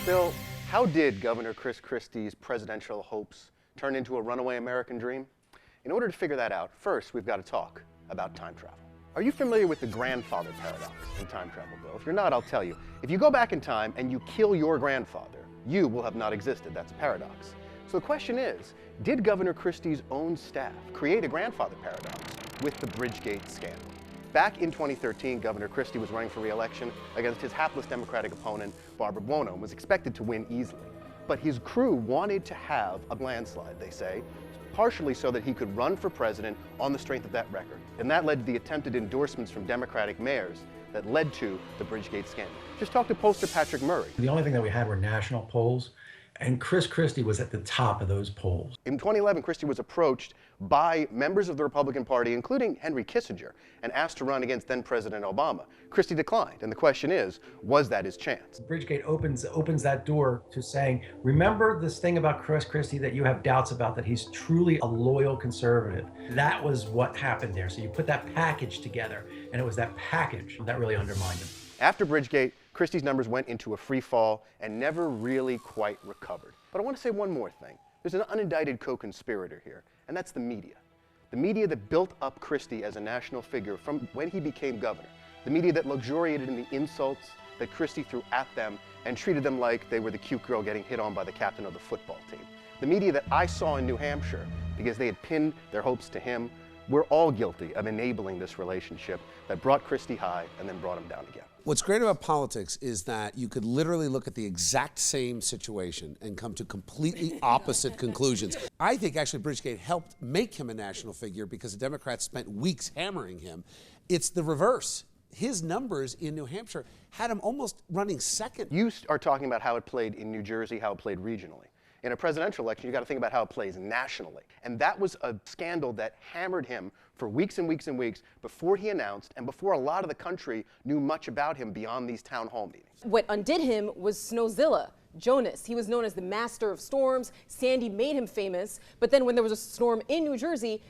Bill, how did Governor Chris Christie's presidential hopes turn into a runaway American dream? In order to figure that out, first we've got to talk about time travel. Are you familiar with the grandfather paradox in time travel, Bill? If you're not, I'll tell you. If you go back in time and you kill your grandfather, you will have not existed. That's a paradox. So the question is, did Governor Christie's own staff create a grandfather paradox with the BridgeGate scandal? Back in 2013, Governor Christie was running for re-election against his hapless Democratic opponent, Barbara Buono, and was expected to win easily. But his crew wanted to have a landslide, they say, partially so that he could run for president on the strength of that record. And that led to the attempted endorsements from Democratic mayors that led to the BridgeGate scandal. Just talk to pollster Patrick Murray. The only thing that we had were national polls, and Chris Christie was at the top of those polls. In 2011, Christie was approached by members of the Republican Party, including Henry Kissinger, and asked to run against then-President Obama. Christie declined, and the question is, was that his chance? BridgeGate opens that door to saying, remember this thing about Chris Christie that you have doubts about, that he's truly a loyal conservative. That was what happened there. So you put that package together, and it was that package that really undermined him. After BridgeGate, Christie's numbers went into a free fall and never really quite recovered. But I want to say one more thing. There's an unindicted co-conspirator here, and that's the media. The media that built up Christie as a national figure from when he became governor. The media that luxuriated in the insults that Christie threw at them and treated them like they were the cute girl getting hit on by the captain of the football team. The media that I saw in New Hampshire, because they had pinned their hopes to him, we're all guilty of enabling this relationship that brought Christie high and then brought him down again. What's great about politics is that you could literally look at the exact same situation and come to completely opposite conclusions. I think actually BridgeGate helped make him a national figure because the Democrats spent weeks hammering him. It's the reverse. His numbers in New Hampshire had him almost running second. You are talking about how it played in New Jersey, how it played regionally. In a presidential election, you got to think about how it plays nationally. And that was a scandal that hammered him for weeks and weeks and weeks before he announced and before a lot of the country knew much about him beyond these town hall meetings. What undid him was Snowzilla, Jonas. He was known as the master of storms. Sandy made him famous. But then when there was a storm in New Jersey,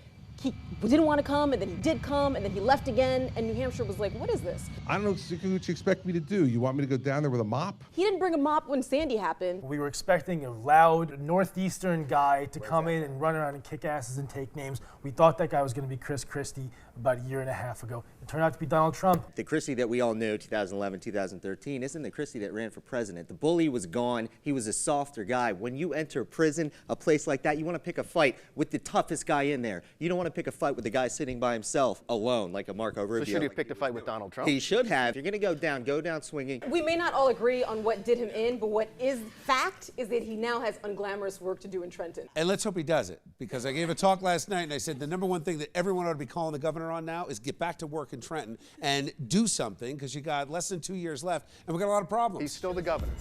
he didn't want to come, and then he did come, and then he left again, and New Hampshire was like, what is this? I don't know what you expect me to do. You want me to go down there with a mop? He didn't bring a mop when Sandy happened. We were expecting a loud northeastern guy to come in and run around and kick asses and take names. We thought that guy was going to be Chris Christie about a year and a half ago. It turned out to be Donald Trump. The Christie that we all knew, 2011, 2013, isn't the Christie that ran for president. The bully was gone. He was a softer guy. When you enter prison, a place like that, you want to pick a fight with the toughest guy in there. You don't want to pick a fight with the guy sitting by himself alone, like a Marco Rubio. So should he have picked a fight with Donald Trump? He should have. If you're going to go down swinging. We may not all agree on what did him in, but what is fact is that he now has unglamorous work to do in Trenton. And let's hope he does it, because I gave a talk last night and I said the number one thing that everyone ought to be calling the governor on now is get back to work in Trenton and do something, because you got less than 2 years left and we got a lot of problems. He's still the governor.